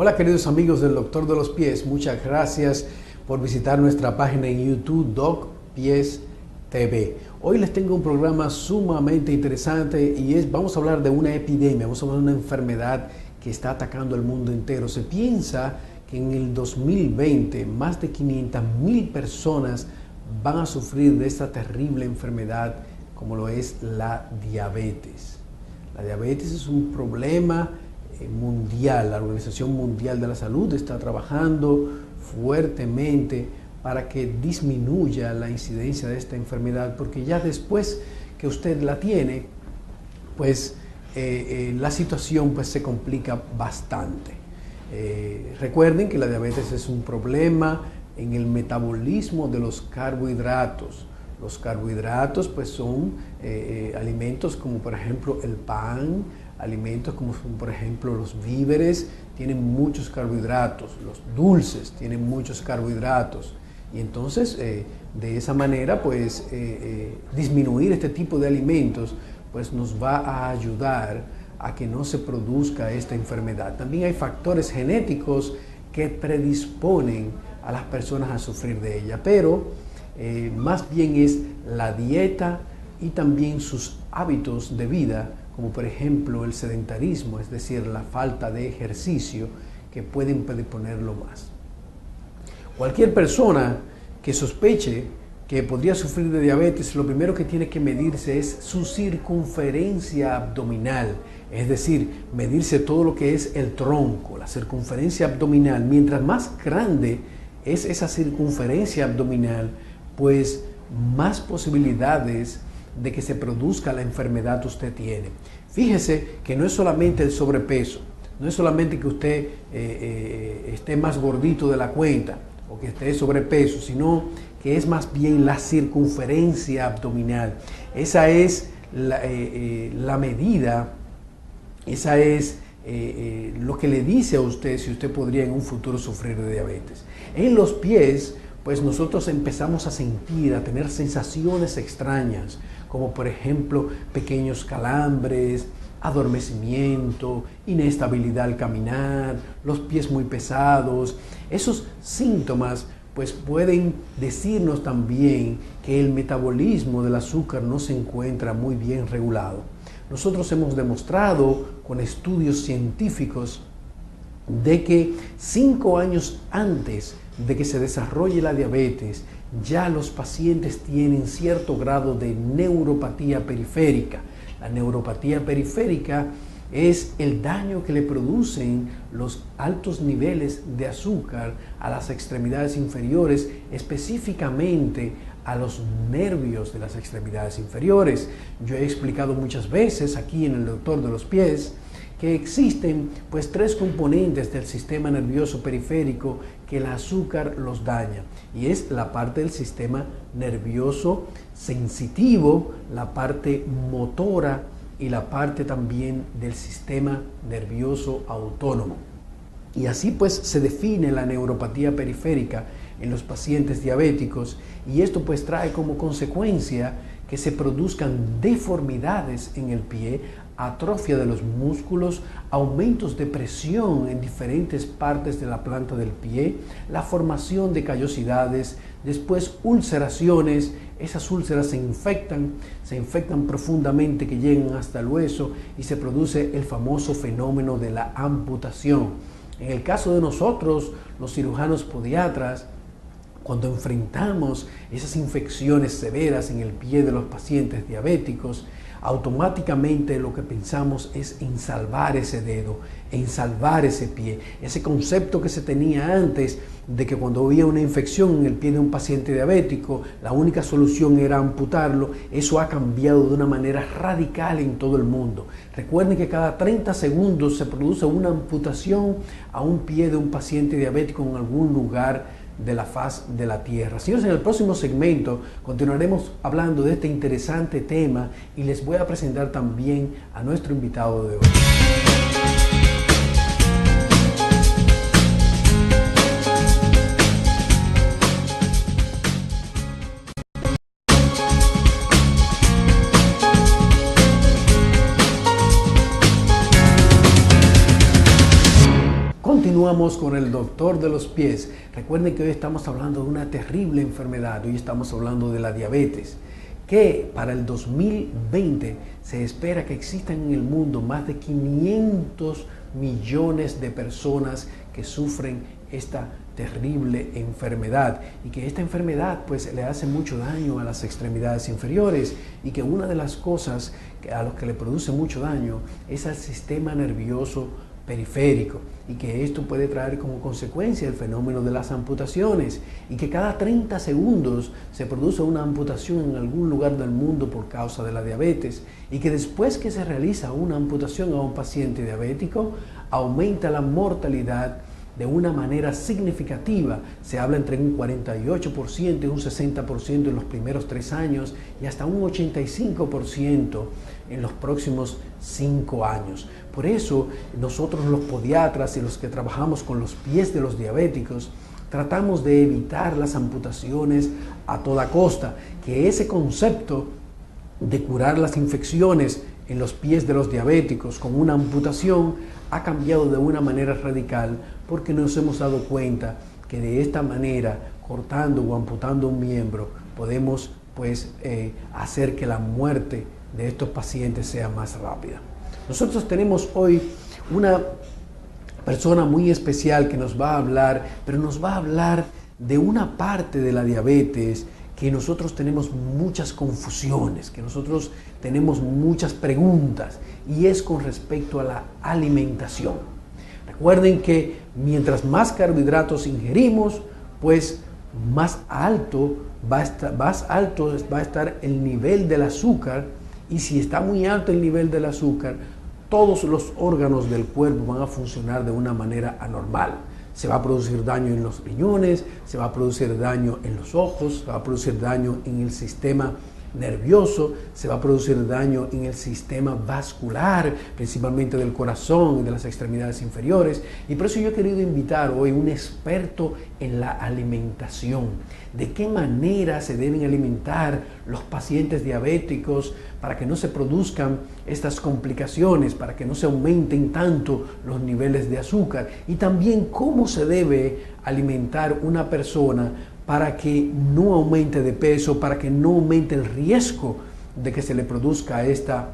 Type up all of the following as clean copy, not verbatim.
Hola queridos amigos del Doctor de los Pies, muchas gracias por visitar nuestra página en YouTube Doc Pies TV. Hoy les tengo un programa sumamente interesante y vamos a hablar de una epidemia, vamos a hablar de una enfermedad que está atacando al mundo entero. Se piensa que en el 2020 más de 500,000 personas van a sufrir de esta terrible enfermedad como lo es la diabetes. La diabetes es un problema mundial. La Organización Mundial de la Salud está trabajando fuertemente para que disminuya la incidencia de esta enfermedad, porque ya después que usted la tiene, pues la situación pues se complica bastante. Recuerden que la diabetes es un problema en el metabolismo de los carbohidratos. Los carbohidratos pues son alimentos como por ejemplo el pan, alimentos como por ejemplo los víveres tienen muchos carbohidratos, los dulces tienen muchos carbohidratos y entonces de esa manera pues disminuir este tipo de alimentos pues nos va a ayudar a que no se produzca esta enfermedad. También hay factores genéticos que predisponen a las personas a sufrir de ella, pero más bien es la dieta y también sus hábitos de vida, como por ejemplo el sedentarismo, es decir, la falta de ejercicio, que pueden predisponerlo más. Cualquier persona que sospeche que podría sufrir de diabetes, lo primero que tiene que medirse es su circunferencia abdominal, es decir, medirse todo lo que es el tronco, la circunferencia abdominal. Mientras más grande es esa circunferencia abdominal, pues más posibilidades de que se produzca la enfermedad usted tiene. Fíjese que no es solamente el sobrepeso, no es solamente que usted esté más gordito de la cuenta o que esté sobrepeso, sino que es más bien la circunferencia abdominal. Esa es la medida, esa es lo que le dice a usted si usted podría en un futuro sufrir de diabetes. En los pies, pues nosotros empezamos a sentir, a tener sensaciones extrañas, como por ejemplo pequeños calambres, adormecimiento, inestabilidad al caminar, los pies muy pesados. Esos síntomas pues pueden decirnos también que el metabolismo del azúcar no se encuentra muy bien regulado. Nosotros hemos demostrado con estudios científicos de que 5 años antes de que se desarrolle la diabetes, ya los pacientes tienen cierto grado de neuropatía periférica. La neuropatía periférica es el daño que le producen los altos niveles de azúcar a las extremidades inferiores, específicamente a los nervios de las extremidades inferiores. Yo he explicado muchas veces aquí en el Doctor de los Pies que existen pues 3 componentes del sistema nervioso periférico que el azúcar los daña, y es la parte del sistema nervioso sensitivo, la parte motora y la parte también del sistema nervioso autónomo. Y así pues se define la neuropatía periférica en los pacientes diabéticos, y esto pues trae como consecuencia que se produzcan deformidades en el pie, atrofia de los músculos, aumentos de presión en diferentes partes de la planta del pie, la formación de callosidades, después ulceraciones. Esas úlceras se infectan profundamente, que llegan hasta el hueso, y se produce el famoso fenómeno de la amputación. En el caso de nosotros, los cirujanos podiatras, cuando enfrentamos esas infecciones severas en el pie de los pacientes diabéticos, automáticamente lo que pensamos es en salvar ese dedo, en salvar ese pie. Ese concepto que se tenía antes de que cuando había una infección en el pie de un paciente diabético, la única solución era amputarlo, eso ha cambiado de una manera radical en todo el mundo. Recuerden que cada 30 segundos se produce una amputación a un pie de un paciente diabético en algún lugar de la faz de la tierra. Señores, en el próximo segmento continuaremos hablando de este interesante tema y les voy a presentar también a nuestro invitado de hoy. continuamos con el doctor de los pies. Recuerden que hoy estamos hablando de una terrible enfermedad. Hoy estamos hablando de la diabetes, que para el 2020 se espera que existan en el mundo más de 500 millones de personas que sufren esta terrible enfermedad, y que esta enfermedad pues le hace mucho daño a las extremidades inferiores, y que una de las cosas a los que le produce mucho daño es al sistema nervioso periférico, y que esto puede traer como consecuencia el fenómeno de las amputaciones, y que cada 30 segundos se produce una amputación en algún lugar del mundo por causa de la diabetes, y que después que se realiza una amputación a un paciente diabético aumenta la mortalidad de una manera significativa. Se habla entre un 48% y un 60% en los primeros 3 años y hasta un 85% en los próximos 5 años. Por eso nosotros los podiatras y los que trabajamos con los pies de los diabéticos tratamos de evitar las amputaciones a toda costa, que ese concepto de curar las infecciones en los pies de los diabéticos con una amputación ha cambiado de una manera radical, porque nos hemos dado cuenta que de esta manera, cortando o amputando un miembro, podemos hacer que la muerte de estos pacientes sea más rápida. Nosotros tenemos hoy una persona muy especial que nos va a hablar, pero nos va a hablar de una parte de la diabetes que nosotros tenemos muchas confusiones, que nosotros tenemos muchas preguntas, y es con respecto a la alimentación. Recuerden que mientras más carbohidratos ingerimos, pues más alto va a estar el nivel del azúcar, y si está muy alto el nivel del azúcar, todos los órganos del cuerpo van a funcionar de una manera anormal. Se va a producir daño en los riñones, se va a producir daño en los ojos, se va a producir daño en el sistema nervioso, se va a producir daño en el sistema vascular, principalmente del corazón y de las extremidades inferiores. Y por eso yo he querido invitar hoy a un experto en la alimentación. De qué manera se deben alimentar los pacientes diabéticos para que no se produzcan estas complicaciones, para que no se aumenten tanto los niveles de azúcar, y también cómo se debe alimentar una persona para que no aumente de peso, para que no aumente el riesgo de que se le produzca esta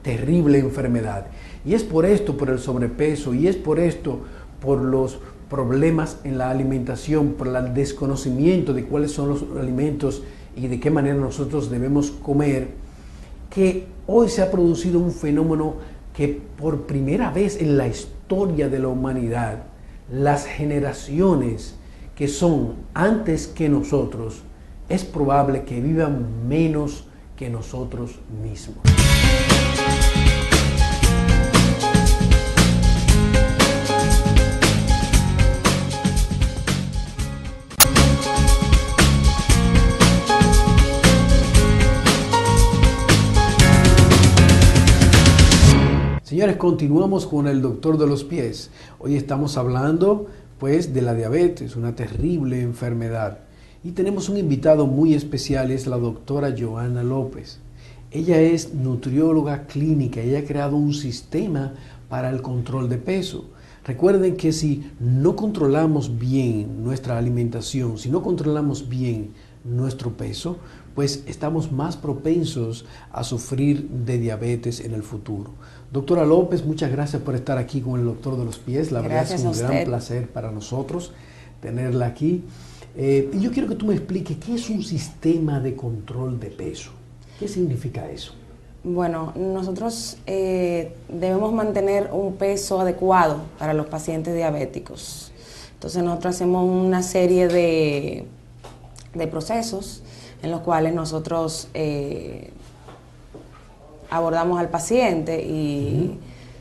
terrible enfermedad. Y es por esto, por el sobrepeso, y es por esto, por los problemas en la alimentación, por el desconocimiento de cuáles son los alimentos y de qué manera nosotros debemos comer, que hoy se ha producido un fenómeno que por primera vez en la historia de la humanidad, las generaciones que son antes que nosotros, es probable que vivan menos que nosotros mismos. Señores, continuamos con el doctor de los pies. Hoy estamos hablando de la diabetes, una terrible enfermedad. Y tenemos un invitado muy especial, es la doctora Joana López. Ella es nutrióloga clínica, ella ha creado un sistema para el control de peso. Recuerden que si no controlamos bien nuestra alimentación, si no controlamos bien nuestro peso, pues estamos más propensos a sufrir de diabetes en el futuro. Doctora López, muchas gracias por estar aquí con el doctor de los pies. La verdad es un gran placer para nosotros tenerla aquí. Y yo quiero que tú me expliques qué es un sistema de control de peso. ¿Qué significa eso? Bueno, nosotros debemos mantener un peso adecuado para los pacientes diabéticos. Entonces nosotros hacemos una serie de procesos en los cuales nosotros abordamos al paciente y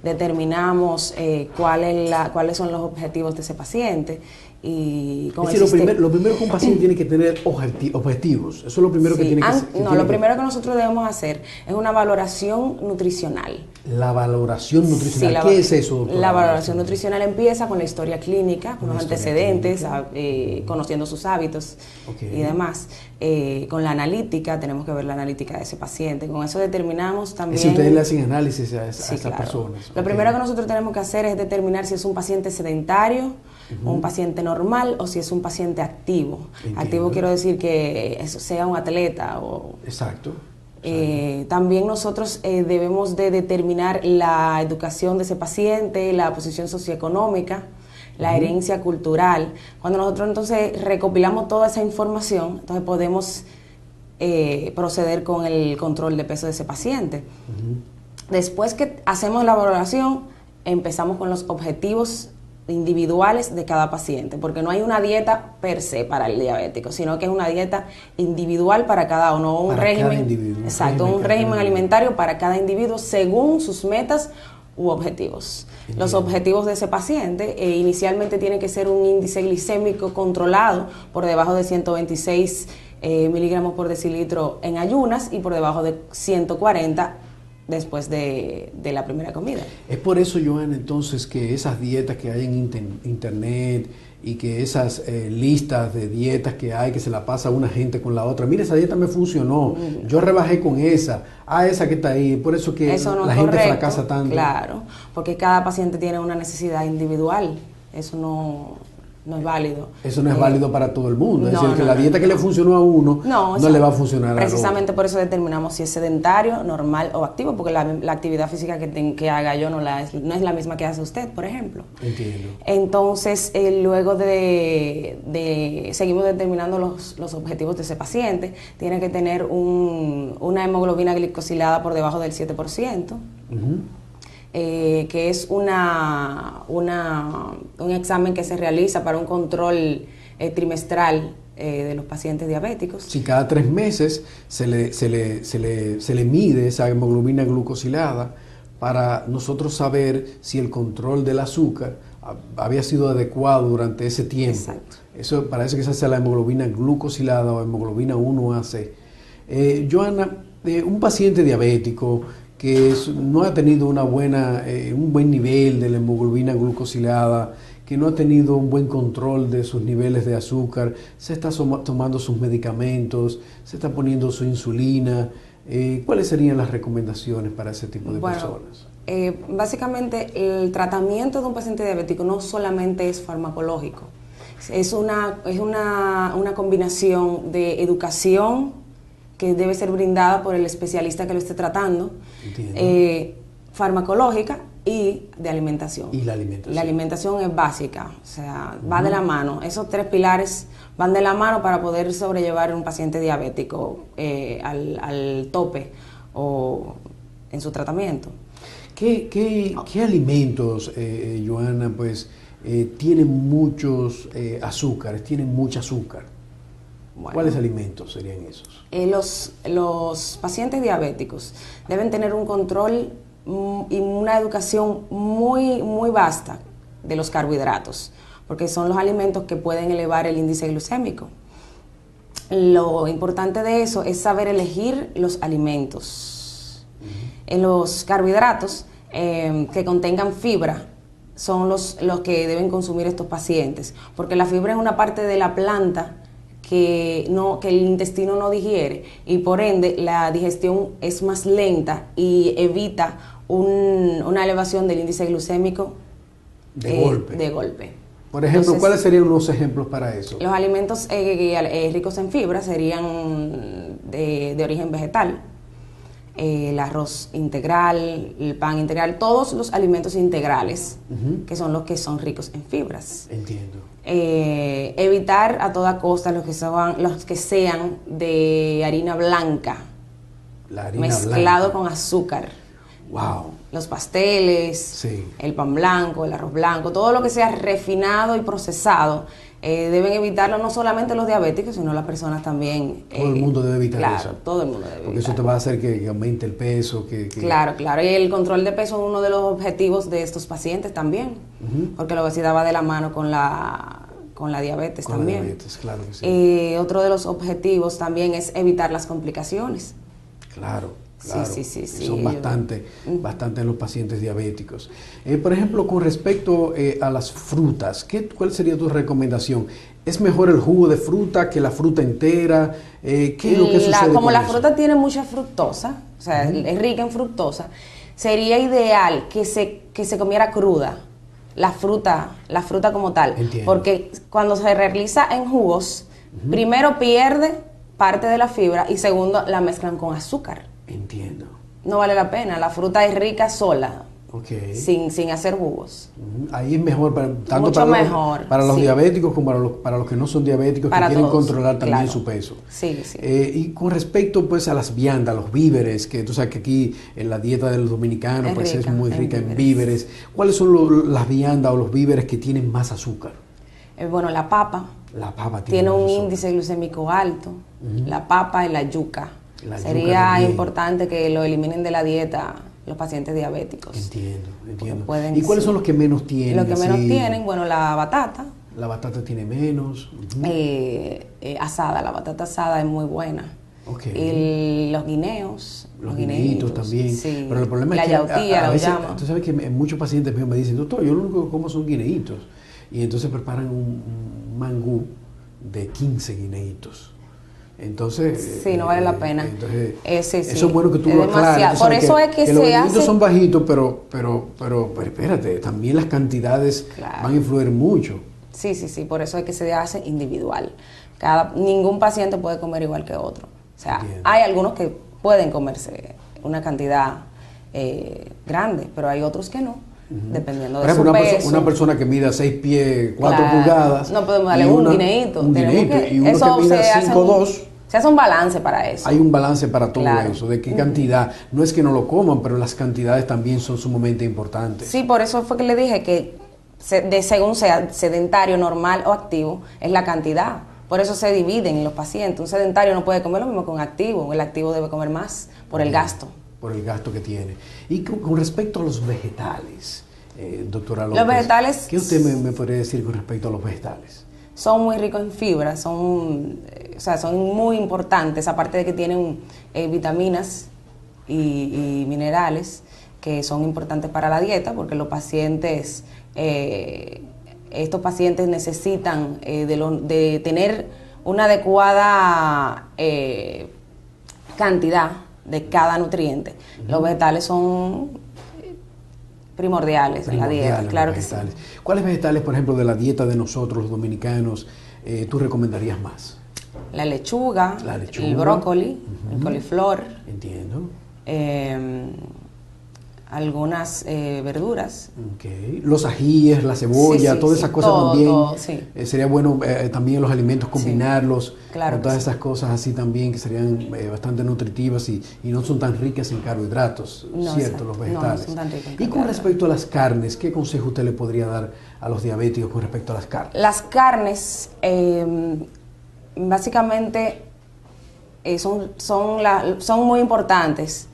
determinamos cuáles son los objetivos de ese paciente, y con es decir, lo primero que un paciente tiene que tener objetivos. Eso es lo primero que tiene que No, lo primero que nosotros debemos hacer es una valoración nutricional. La valoración nutricional. Sí, ¿Qué es eso, doctora? La valoración nutricional empieza con la historia clínica, con los antecedentes, conociendo sus hábitos y demás. Con la analítica, tenemos que ver la analítica de ese paciente. Con eso determinamos también... Si ustedes le hacen análisis a esas claro. personas. Lo primero que nosotros tenemos que hacer es determinar si es un paciente sedentario, un paciente normal o si es un paciente activo. Entiendo. Activo quiero decir que sea un atleta o... Exacto. También nosotros debemos de determinar la educación de ese paciente, la posición socioeconómica, la herencia cultural. Cuando nosotros entonces recopilamos toda esa información, entonces podemos proceder con el control de peso de ese paciente. Después que hacemos la valoración, empezamos con los objetivos individuales de cada paciente, porque no hay una dieta per se para el diabético, sino que es una dieta individual para cada uno, un régimen, un régimen alimentario para cada individuo según sus metas u objetivos. Entiendo. Los objetivos de ese paciente inicialmente tiene que ser un índice glicémico controlado por debajo de 126 miligramos por decilitro en ayunas y por debajo de 140 después de la primera comida. Es por eso, Joana, entonces, que esas dietas que hay en internet y que esas listas de dietas que hay, que se la pasa una gente con la otra, mira, esa dieta me funcionó, yo rebajé con esa que está ahí, por eso que la gente fracasa tanto. Claro, porque cada paciente tiene una necesidad individual, eso no es válido. Eso no es válido para todo el mundo. Es decir, que la dieta que le funcionó a uno no le va a funcionar a otro. Precisamente por eso determinamos si es sedentario, normal o activo, porque la actividad física que haga yo no es la misma que hace usted, por ejemplo. Entiendo. Entonces, luego seguimos determinando los objetivos de ese paciente. Tiene que tener una hemoglobina glicosilada por debajo del 7%. Que es un examen que se realiza para un control trimestral de los pacientes diabéticos. Si cada 3 meses se le mide esa hemoglobina glucosilada para nosotros saber si el control del azúcar había sido adecuado durante ese tiempo. Exacto. Eso parece que se hace la hemoglobina glucosilada o hemoglobina 1AC. Joana, un paciente diabético que no ha tenido un buen nivel de la hemoglobina glucosilada, que no ha tenido un buen control de sus niveles de azúcar, se está tomando sus medicamentos, se está poniendo su insulina, ¿cuáles serían las recomendaciones para ese tipo de personas? Básicamente el tratamiento de un paciente diabético no solamente es farmacológico, es una combinación de educación que debe ser brindada por el especialista que lo esté tratando, farmacológica y de alimentación. ¿Y la alimentación? La alimentación es básica, o sea, va de la mano. Esos 3 pilares van de la mano para poder sobrellevar a un paciente diabético al tope o en su tratamiento. ¿Qué alimentos, Joana, pues, tienen muchos azúcares, tienen mucho azúcar? Bueno, ¿cuáles alimentos serían esos? Los pacientes diabéticos deben tener un control y una educación muy, muy vasta de los carbohidratos, porque son los alimentos que pueden elevar el índice glucémico. Lo importante de eso es saber elegir los alimentos. En los carbohidratos que contengan fibra son los que deben consumir estos pacientes, porque la fibra es una parte de la planta que el intestino no digiere y por ende la digestión es más lenta y evita una elevación del índice glucémico de golpe. Por ejemplo, entonces, ¿cuáles serían unos ejemplos para eso? Los alimentos ricos en fibra serían de origen vegetal, el arroz integral, el pan integral, todos los alimentos integrales, que son los que son ricos en fibras. Entiendo. Evitar a toda costa los que sean de harina blanca, mezclado con azúcar. Wow. Los pasteles, el pan blanco, el arroz blanco, todo lo que sea refinado y procesado, deben evitarlo no solamente los diabéticos, sino las personas también. Todo el mundo debe evitar eso. Claro, todo el mundo debe evitarlo. Porque eso te va a hacer que aumente el peso. Claro. Y el control de peso es uno de los objetivos de estos pacientes también, porque la obesidad va de la mano con la con la diabetes con también. La diabetes, claro que sí. Otro de los objetivos también es evitar las complicaciones. Claro. Claro, sí. son bastante en los pacientes diabéticos. Por ejemplo, con respecto a las frutas, ¿cuál sería tu recomendación? ¿Es mejor el jugo de fruta que la fruta entera? ¿Qué es lo que sucede como con la eso? fruta tiene mucha fructosa, o sea, es rica en fructosa, sería ideal que se comiera cruda la fruta como tal. Entiendo. Porque cuando se realiza en jugos, primero pierde parte de la fibra y segundo la mezclan con azúcar. Entiendo. No vale la pena, la fruta es rica sola, sin hacer jugos. Ahí es mejor, tanto Mucho mejor, para los diabéticos como para los que no son diabéticos, para que quieren todos, controlar también claro. su peso. Sí. Y con respecto pues a las viandas, los víveres, que tú sabes que aquí en la dieta de los dominicanos pues es muy rica en víveres. ¿Cuáles son las viandas o los víveres que tienen más azúcar? Bueno, la papa. La papa tiene un azúcar. Índice glucémico alto. La papa y la yuca. Sería importante que lo eliminen de la dieta los pacientes diabéticos. Entiendo. Pueden, ¿Y cuáles son los que menos tienen? Los que menos tienen, bueno, la batata. La batata tiene menos. Asada, la batata asada es muy buena. Y los guineos. Los guineitos también. Sí. Pero el problema es que a veces, llaman. tú sabes que muchos pacientes me dicen, doctor, yo lo único que como son guineitos. Y entonces preparan un mangú de 15 guineitos. Entonces, sí, no vale la pena. Entonces, sí. Eso es bueno que tú lo aclares. Por eso es que los se guineitos hace... son bajitos, pero espérate, también las cantidades van a influir mucho. Sí, por eso es que se hace individual. Ningún paciente puede comer igual que otro. O sea, hay algunos que pueden comerse una cantidad grande, pero hay otros que no. Dependiendo de su peso. Una persona que mida 6 pies, 4 pulgadas. No podemos darle un guineíto. Y uno que mida 5'2". Se hace un balance para eso. Hay un balance para todo eso, de qué cantidad. No es que no lo coman, pero las cantidades también son sumamente importantes. Sí, por eso fue que le dije que según sea sedentario, normal o activo, es la cantidad. Por eso se dividen los pacientes. Un sedentario no puede comer lo mismo que un activo. El activo debe comer más por el gasto. Por el gasto que tiene. Y con respecto a los vegetales, doctora López, los vegetales, ¿qué usted me podría decir con respecto a los vegetales? Son muy ricos en fibra, son muy importantes, aparte de que tienen vitaminas y minerales que son importantes para la dieta, porque los pacientes, estos pacientes necesitan de tener una adecuada cantidad de cada nutriente. Los vegetales son primordiales en la dieta, claro que sí. ¿Cuáles vegetales, por ejemplo, de la dieta de nosotros, los dominicanos, tú recomendarías más? La lechuga, el brócoli, el coliflor. Entiendo. Algunas verduras. Los ajíes, la cebolla, todas esas cosas también. Todo, sería bueno también los alimentos combinarlos claro con todas esas cosas así también que serían bastante nutritivas y no son tan ricas en carbohidratos, ¿cierto? Los vegetales. No son tan ricos en y con respecto a las carnes, ¿qué consejo usted le podría dar a los diabéticos con respecto a las carnes? Las carnes, básicamente, son muy importantes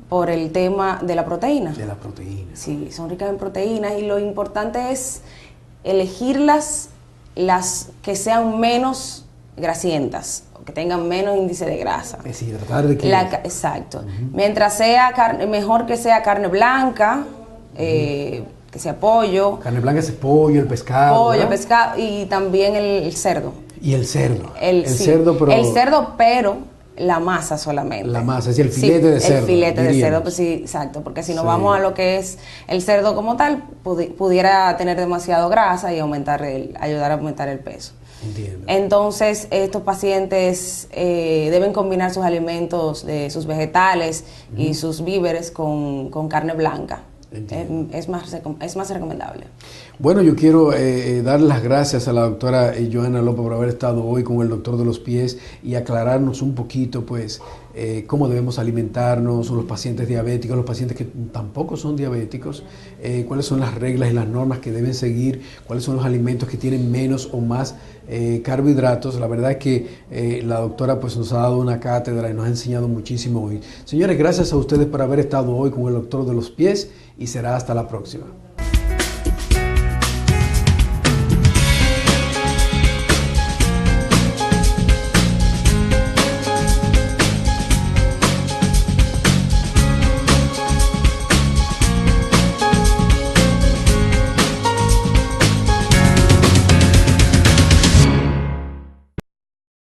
por el tema de la proteína. De la proteína. Sí, son ricas en proteínas y lo importante es elegirlas las que sean menos grasientas, o que tengan menos índice de grasa. Es decir, tratar de que... Exacto. Mientras sea mejor que sea carne blanca, que sea pollo. Carne blanca es pollo, el pescado. Pollo, pescado y también el cerdo. Y el cerdo. El cerdo, pero la masa solamente. La masa, es el filete de cerdo. El filete de cerdo, pues sí, exacto, porque si nos vamos a lo que es el cerdo como tal, pudiera tener demasiado grasa y ayudar a aumentar el peso. Entiendo. Entonces, estos pacientes deben combinar sus alimentos, sus vegetales y sus víveres con carne blanca. Es más recomendable. Bueno, yo quiero dar las gracias a la doctora Johanna López por haber estado hoy con el doctor de los pies y aclararnos un poquito, pues, cómo debemos alimentarnos, los pacientes diabéticos, los pacientes que tampoco son diabéticos, cuáles son las reglas y las normas que deben seguir, cuáles son los alimentos que tienen menos o más carbohidratos. La verdad es que la doctora pues nos ha dado una cátedra y nos ha enseñado muchísimo hoy. Señores, gracias a ustedes por haber estado hoy con el doctor de los pies y será hasta la próxima.